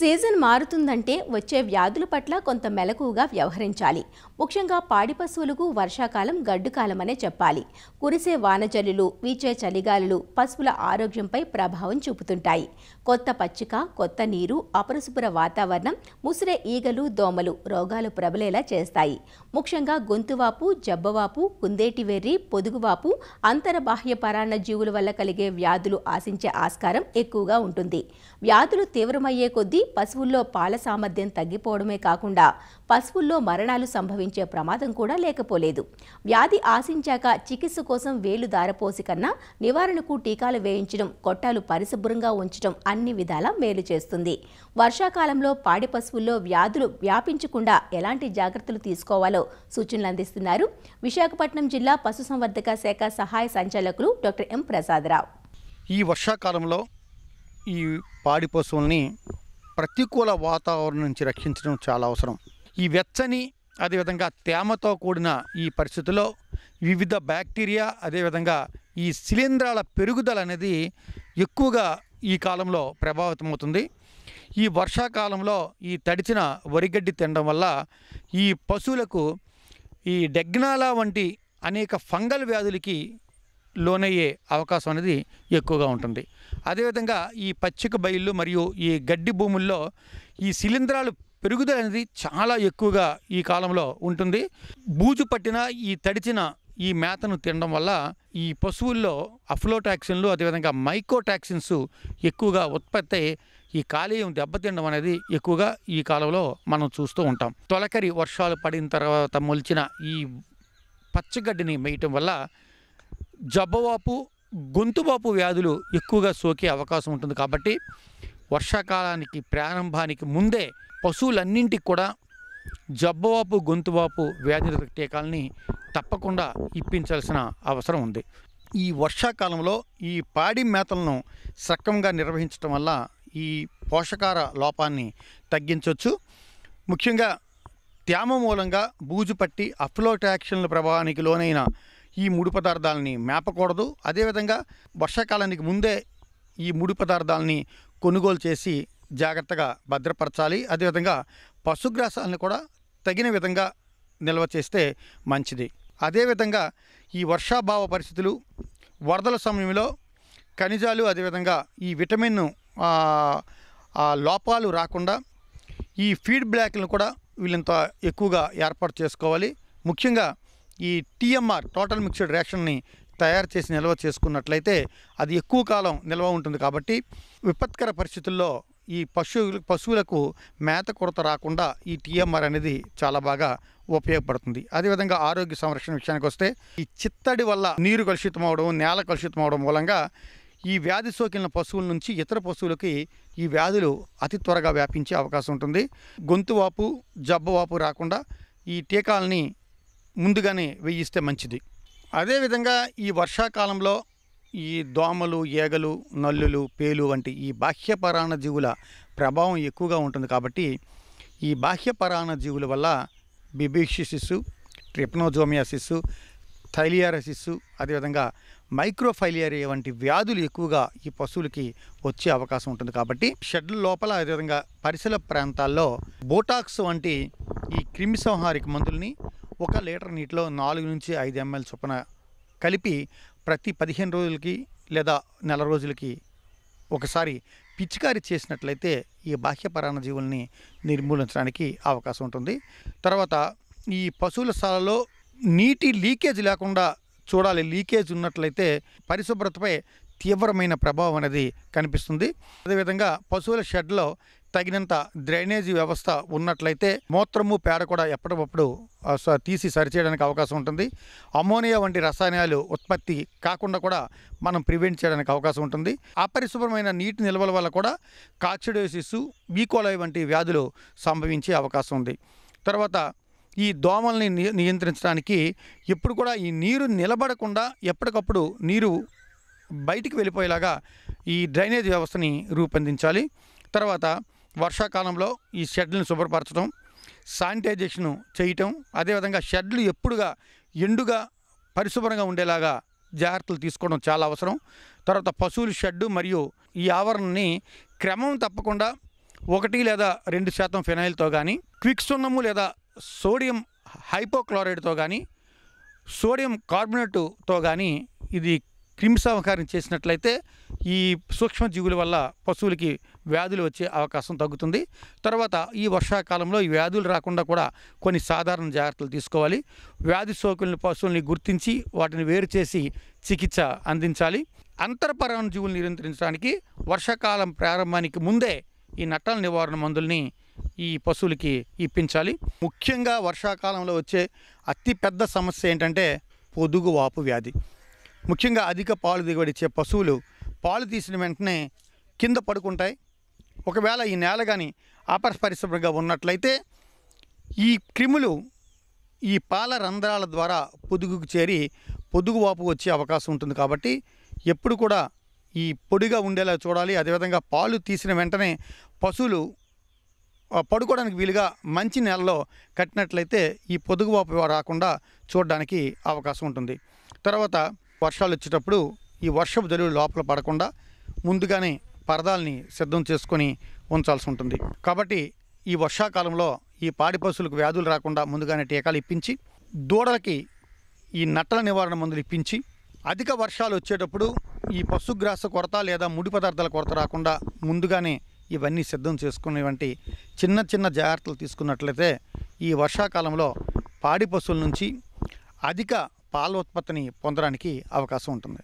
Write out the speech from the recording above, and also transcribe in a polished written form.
Season మారుతుందంటే వచ్చే వ్యాధుల పట్ల కొంత మెలకువగా వ్యవహరించాలి. ముఖ్యంగా పాడి పశువులకు వర్షాకాలం గడ్డుకాలమనే చెప్పాలి. కురిసే వానజల్లులు, వీచే చలిగాలులు పశువుల ఆరోగ్యంపై ప్రభావం చూపుతుంటాయి. కొత్త పచ్చిక, కొత్త నీరు, అపరిశుభ్ర వాతావరణం, ముసిరే ఈగలు, దోమలు రోగాలు ప్రబలేలా చేస్తాయి. ముఖ్యంగా గొంతువాపు, జబ్బవాపు, కుందేటి వెర్రి, పొదుగువాపు, అంతరబాహ్య పరాన్న జీవుల వల్ల కలిగే వ్యాధులు ఆశించే ఆస్కారం ఎక్కువగా ఉంటుంది. వ్యాధులు తీవ్రమయ్యే కొద్దీ పశువుల్లో పాల సామర్థ్యం తగ్గిపోవడమే కాకుండా పశువుల్లో మరణాలు సంభవించే ప్రమాదం కూడా లేకపోలేదు. వ్యాధి ఆశించాక చికిత్స కోసం వేలు దారపోసి కన్నా నివారణకు టీకాలు వేయించడం, కొట్టాలు పరిశుభ్రంగా ఉంచడం అన్ని విధాలా మేలు చేస్తుంది. వర్షాకాలంలో పాడి పశువుల్లో వ్యాధులు వ్యాపించకుండా ఎలాంటి జాగ్రత్తలు తీసుకోవాలో సూచనలు అందిస్తున్నారు విశాఖపట్నం జిల్లా పశుసంవర్ధక శాఖ సహాయ సంచాలకులు డాక్టర్ ఎం ప్రసాదరావు. ఈ వర్షాకాలంలో ఈ పాడి పశువుల్ని ప్రతికూల వాతావరణం నుంచి రక్షించడం చాలా అవసరం. ఈ వెచ్చని అదేవిధంగా తేమతో కూడిన ఈ పరిస్థితుల్లో వివిధ బ్యాక్టీరియా అదేవిధంగా ఈ శిలీంధ్రాల పెరుగుదల అనేది ఎక్కువగా ఈ కాలంలో ప్రభావితమవుతుంది. ఈ వర్షాకాలంలో ఈ తడిచిన వరిగడ్డి తినడం వల్ల ఈ పశువులకు ఈ డెగ్నాలా వంటి అనేక ఫంగల్ వ్యాధులకి లోనయ్యే అవకాశం అనేది ఎక్కువగా ఉంటుంది. అదేవిధంగా ఈ పచ్చిక బయళ్ళు మరియు ఈ గడ్డి భూముల్లో ఈ శిలీంధ్రాలు పెరుగుదల అనేది చాలా ఎక్కువగా ఈ కాలంలో ఉంటుంది. బూజు పట్టిన ఈ తడిచిన ఈ మేతను తినడం వల్ల ఈ పశువుల్లో అఫ్లోటాక్సిన్లు అదేవిధంగా మైకోటాక్సిన్స్ ఎక్కువగా ఉత్పత్తి ఈ కాలేయం దెబ్బతినడం అనేది ఎక్కువగా ఈ కాలంలో మనం చూస్తూ ఉంటాం. తొలకరి వర్షాలు పడిన తర్వాత మొలిచిన ఈ పచ్చగడ్డిని మేయటం వల్ల జబ్బవాపు, గొంతువాపు వ్యాధులు ఎక్కువగా సోకే అవకాశం ఉంటుంది. కాబట్టి వర్షాకాలానికి ప్రారంభానికి ముందే పశువులన్నింటికి కూడా జబ్బవాపు, గొంతువాపు వ్యాధి టీకాలని తప్పకుండా ఇప్పించాల్సిన అవసరం ఉంది. ఈ వర్షాకాలంలో ఈ పాడి మేతలను సక్రమంగా నిర్వహించడం వల్ల ఈ పోషకార లోపాన్ని తగ్గించవచ్చు. ముఖ్యంగా తేమ మూలంగా బూజు పట్టి అఫ్లోటాక్సిన్ల ప్రభావానికి లోనైన ఈ ముడి పదార్థాలని మేపకూడదు. అదేవిధంగా వర్షాకాలానికి ముందే ఈ ముడి పదార్థాలని కొనుగోలు చేసి జాగ్రత్తగా భద్రపరచాలి. అదేవిధంగా పశుగ్రాసాలను కూడా తగిన విధంగా నిల్వ చేస్తే మంచిది. అదేవిధంగా ఈ వర్షాభావ పరిస్థితులు, వరదల సమయంలో ఖనిజాలు అదేవిధంగా ఈ విటమిన్ లోపాలు రాకుండా ఈ ఫీడ్ బ్లాక్లను కూడా వీళ్ళంత ఎక్కువగా ఏర్పాటు చేసుకోవాలి. ముఖ్యంగా ఈ టీఎంఆర్ టోటల్ మిక్స్డ్ రేషన్ని తయారు చేసి నిల్వ చేసుకున్నట్లయితే అది ఎక్కువ కాలం నిల్వ ఉంటుంది. కాబట్టి విపత్కర పరిస్థితుల్లో ఈ పశువులకు మేత కొరత రాకుండా ఈ టీఎంఆర్ అనేది చాలా బాగా ఉపయోగపడుతుంది. అదేవిధంగా ఆరోగ్య సంరక్షణ విషయానికి వస్తే ఈ చిత్తడి వల్ల నీరు కలుషితం అవడం, నేల కలుషితం అవడం మూలంగా ఈ వ్యాధి సోకిన పశువుల నుంచి ఇతర పశువులకి ఈ వ్యాధులు అతి త్వరగా వ్యాపించే అవకాశం ఉంటుంది. గొంతువాపు, జబ్బవాపు రాకుండా ఈ టీకాలని ముందుగానే వేయిస్తే మంచిది. అదేవిధంగా ఈ వర్షాకాలంలో ఈ దోమలు, ఈగలు, నల్లులు, పేలు వంటి ఈ బాహ్య పరాన్న జీవుల ప్రభావం ఎక్కువగా ఉంటుంది. కాబట్టి ఈ బాహ్య పరాన్న జీవుల వల్ల బిబిషిసిస్, ట్రిప్నోజోమియాసిస్, థైలియారసిస్ అదేవిధంగా మైక్రోఫైలియారియా వంటి వ్యాధులు ఎక్కువగా ఈ పశువులకి వచ్చే అవకాశం ఉంటుంది. కాబట్టి షెడ్ల లోపల అదేవిధంగా పరిసర ప్రాంతాల్లో బోటాక్స్ వంటి ఈ క్రిమిసంహారిక మందుల్ని 1 లీటర్ నీటిలో 4 నుంచి 5 ml చొప్పున కలిపి ప్రతి 15 రోజులకి లేదా నెల రోజులకి ఒకసారి పిచికారీ చేసినట్లయితే ఈ బాహ్య పరాన్న జీవుల్ని నిర్మూలించడానికి అవకాశం ఉంటుంది. తర్వాత ఈ పశువుల శాలలో నీటి లీకేజ్ లేకుండా చూడాలి. లీకేజ్ ఉన్నట్లయితే పరిశుభ్రతపై తీవ్రమైన ప్రభావం అనేది కనిపిస్తుంది. అదేవిధంగా పశువుల షెడ్లో తగినంత డ్రైనేజీ వ్యవస్థ ఉన్నట్లయితే మూత్రము, పేడ కూడా ఎప్పటికప్పుడు తీసి సరిచేయడానికి అవకాశం ఉంటుంది. అమోనియా వంటి రసాయనాలు ఉత్పత్తి కాకుండా కూడా మనం ప్రివెంట్ చేయడానికి అవకాశం ఉంటుంది. అపరిశుభ్రమైన నీటి నిల్వల వల్ల కూడా కాక్సిడోసిస్, ఈకోలై వంటి వ్యాధులు సంభవించే అవకాశం ఉంది. తర్వాత ఈ దోమల్ని నియంత్రించడానికి ఎప్పుడు కూడా ఈ నీరు నిలబడకుండా ఎప్పటికప్పుడు నీరు బయటికి వెళ్ళిపోయేలాగా ఈ డ్రైనేజ్ వ్యవస్థని రూపొందించాలి. తర్వాత వర్షాకాలంలో ఈ షెడ్లను శుభ్రపరచడం, శానిటైజేషన్ చేయటం, అదేవిధంగా షెడ్లు ఎప్పుడుగా ఎండుగా పరిశుభ్రంగా ఉండేలాగా జాగ్రత్తలు తీసుకోవడం చాలా అవసరం. తర్వాత పశువుల షెడ్డు మరియు ఈ ఆవరణని క్రమం తప్పకుండా 1 లేదా 2% ఫినాయిల్తో కానీ, క్విక్ సున్నము లేదా సోడియం హైపోక్లోరైడ్తో కానీ, సోడియం కార్బోనేట్తో కానీ ఇది క్రిమిసంహారం చేసినట్లయితే ఈ సూక్ష్మజీవుల వల్ల పశువులకి వ్యాధులు వచ్చే అవకాశం తగ్గుతుంది. తర్వాత ఈ వర్షాకాలంలో ఈ వ్యాధులు రాకుండా కూడా కొన్ని సాధారణ జాగ్రత్తలు తీసుకోవాలి. వ్యాధి సోకుల్ని పశువుల్ని గుర్తించి వాటిని వేరు చేసి చికిత్స అందించాలి. అంతర్పరాణ జీవులు నియంత్రించడానికి వర్షాకాలం ప్రారంభానికి ముందే ఈ నట్టల నివారణ మందుల్ని ఈ పశువులకి ఇప్పించాలి. ముఖ్యంగా వర్షాకాలంలో వచ్చే అతిపెద్ద సమస్య ఏంటంటే పొదుగు వాపు వ్యాధి. ముఖ్యంగా అధిక పాలు దిగుబడి ఇచ్చే పశువులు పాలు తీసిన వెంటనే కింద పడుకుంటాయి. ఒకవేళ ఈ నేల కానీ అపరిశుభ్రంగా ఉన్నట్లయితే ఈ క్రిములు ఈ పాల రంధ్రాల ద్వారా పొదుగుకు చేరి పొదుగు వాపు వచ్చే అవకాశం ఉంటుంది. కాబట్టి ఎప్పుడు కూడా ఈ పొడిగా ఉండేలా చూడాలి. అదేవిధంగా పాలు తీసిన వెంటనే పశువులు పడుకోవడానికి వీలుగా మంచి నేలలో కట్టినట్లయితే ఈ పొదుగు వాపు రాకుండా చూడడానికి అవకాశం ఉంటుంది. తర్వాత వర్షాలు వచ్చేటప్పుడు ఈ వర్షపు జల్లులు లోపల పడకుండా ముందుగానే పరదాలని సిద్ధం చేసుకొని ఉంచాల్సి ఉంటుంది. కాబట్టి ఈ వర్షాకాలంలో ఈ పాడి పశువులకు వ్యాధులు రాకుండా ముందుగానే టీకాలు ఇప్పించి, దూడలకి ఈ నట్టల నివారణ మందులు ఇప్పించి, అధిక వర్షాలు వచ్చేటప్పుడు ఈ పశుగ్రాస కొరత లేదా ముడి పదార్థాల కొరత రాకుండా ముందుగానే ఇవన్నీ సిద్ధం చేసుకునే వంటి చిన్న చిన్న జాగ్రత్తలు తీసుకున్నట్లయితే ఈ వర్షాకాలంలో పాడి పశువుల నుంచి అధిక పాల ఉత్పత్తిని పొందడానికి అవకాశం ఉంటుంది.